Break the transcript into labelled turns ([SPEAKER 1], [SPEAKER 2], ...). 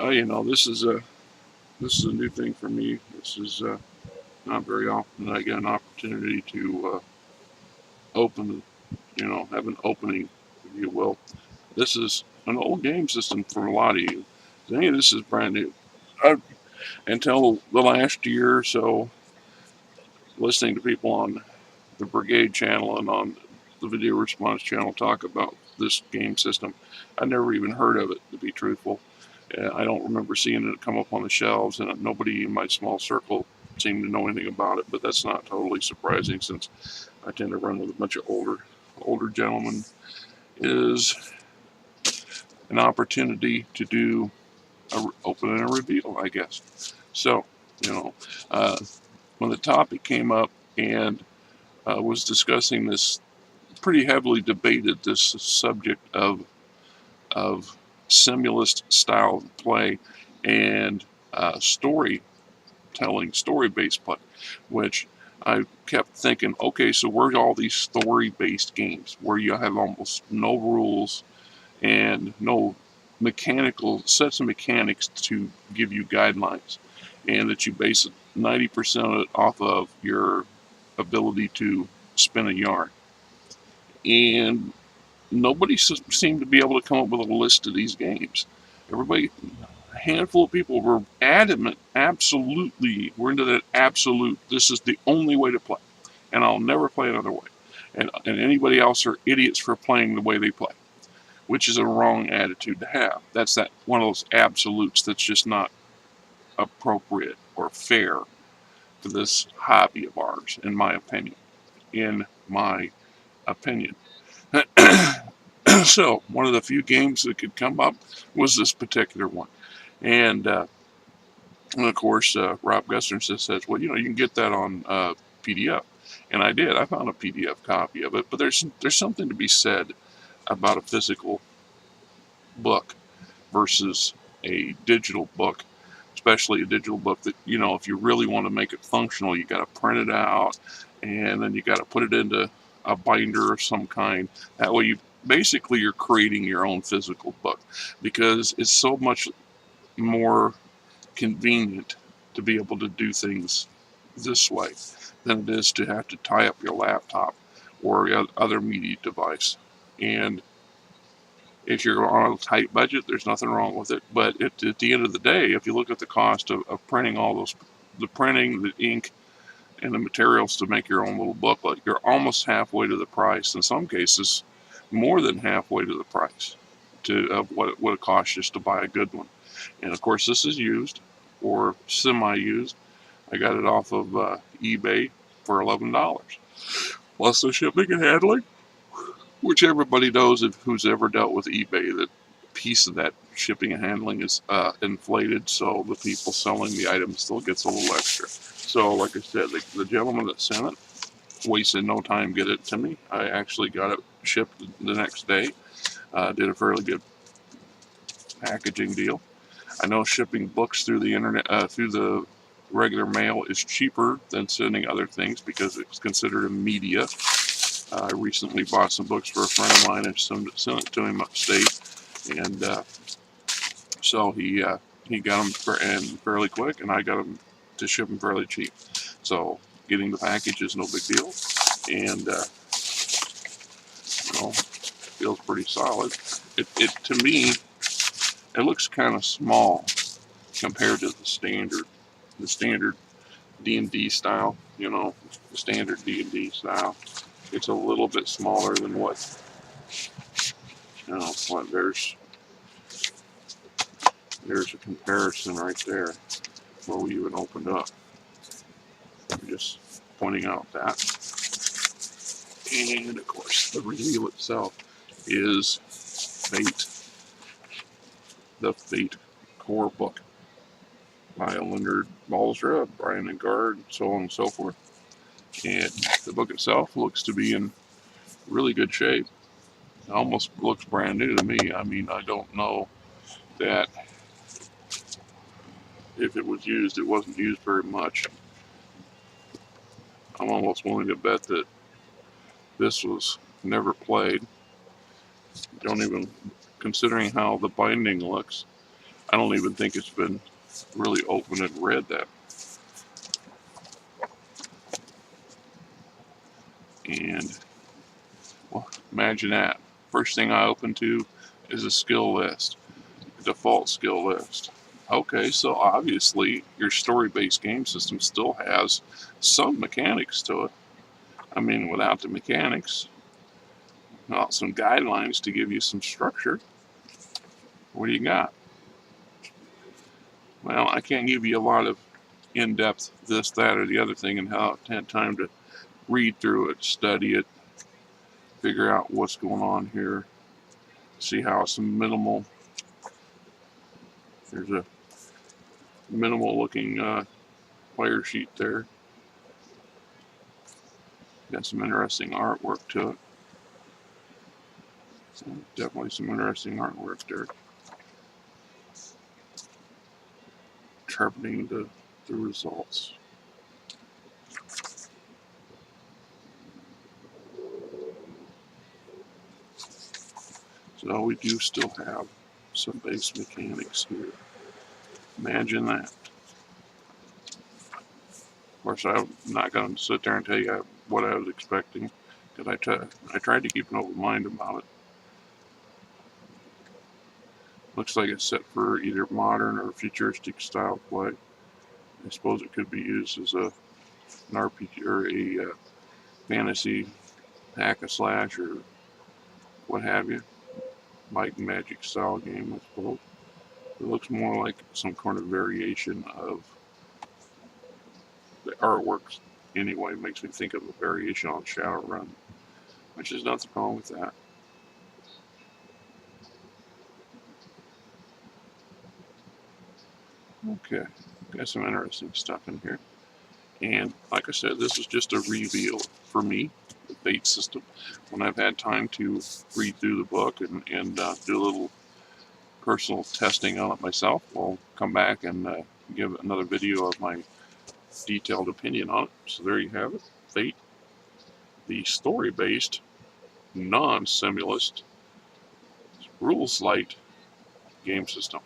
[SPEAKER 1] You know, this is a new thing for me. This is not very often that I get an opportunity to open, have an opening, if you will. This is an old game system for a lot of you. Any of this is brand new. I, until the last year or so, listening to people on the Brigade channel and on the Video Response channel talk about this game system, I never even heard of it, to be truthful. I don't remember seeing it come up on the shelves, and nobody in my small circle seemed to know anything about it. But that's not totally surprising, since I tend to run with a bunch of older gentlemen. Is an opportunity to do a open and a reveal, I guess. So, you know, uh, when the topic came up and was discussing this, pretty heavily debated this subject of simulist style of play and story-based play, which I kept thinking, okay, so where's all these story-based games where you have almost no rules and no mechanical sets of mechanics to give you guidelines, and that you base 90% of it off of your ability to spin a yarn. And nobody seemed to be able to come up with a list of these games. Everybody, a handful of people were adamant, absolutely, we're into that absolute, this is the only way to play, and I'll never play another way. And anybody else are idiots for playing the way they play, which is a wrong attitude to have. That's that one of those absolutes that's just not appropriate or fair for this hobby of ours, in my opinion. In my opinion. So, one of the few games that could come up was this particular one. And of course, Rob Gustafson says, well, you can get that on PDF. And I did. I found a PDF copy of it. But there's something to be said about a physical book versus a digital book, especially a digital book that, if you really want to make it functional, you got to print it out, and then you got to put it into a binder of some kind. That way you're creating your own physical book, because it's so much more convenient to be able to do things this way than it is to have to tie up your laptop or your other media device. And if you're on a tight budget, there's nothing wrong with it. But at the end of the day, if you look at the cost of printing all those, the printing, the ink, and the materials to make your own little booklet, you're almost halfway to the price. In some cases, more than halfway to the price of what it would cost just to buy a good one. And of course, this is used or semi-used. I got it off of eBay for $11, plus the shipping and handling, which everybody knows, who's ever dealt with eBay, that piece of that shipping and handling is inflated, so the people selling the item still gets a little extra. So, like I said, the gentleman that sent it wasted no time get it to me. I actually got it shipped the next day. Did a fairly good packaging deal. I know shipping books through the internet, through the regular mail, is cheaper than sending other things because it's considered a media. I recently bought some books for a friend of mine and sent it to him upstate, and so he got them fairly quick, and I got them to ship them fairly cheap. So getting the package is no big deal, and feels pretty solid. It to me, it looks kind of small compared to the standard D&D style. The standard D&D style. It's a little bit smaller than what there's a comparison right there where we even opened up. I'm just pointing out that. And of course, the reveal itself is Fate, the Fate core book by Leonard Balsra, Brian and Guard, so on and so forth. And the book itself looks to be in really good shape. It almost looks brand new to me. I mean, I don't know that if it was used, it wasn't used very much. I'm almost willing to bet that this was never played. Don't even, considering how the binding looks, I don't even think it's been really opened and read that. And, well, imagine that. First thing I open to is a skill list, a default skill list. Okay, so obviously your story-based game system still has some mechanics to it. I mean, without the mechanics, well, some guidelines to give you some structure, what do you got? Well, I can't give you a lot of in-depth this, that, or the other thing, and how I've had time to read through it, study it, figure out what's going on here, see how it's minimal. There's a minimal looking player sheet there. Got some interesting artwork to it. So definitely some interesting artwork there. Interpreting the results. So we do still have some base mechanics here. Imagine that. Of course, I'm not going to sit there and tell you what I was expecting, because I tried to keep an open mind about it. Looks like it's set for either modern or futuristic style play. I suppose it could be used as an RPG or a fantasy hack a slash or what have you. Light and magic style game, I suppose. It looks more like some kind of variation of the artwork. Anyway, it makes me think of a variation on Shadowrun, which is nothing wrong with that. Okay, got some interesting stuff in here. And like I said, this is just a reveal for me, the Fate system. When I've had time to read through the book and do a little personal testing on it myself, I'll come back and give another video of my detailed opinion on it. So there you have it, Fate, the story-based, non-simulist, rules light game system.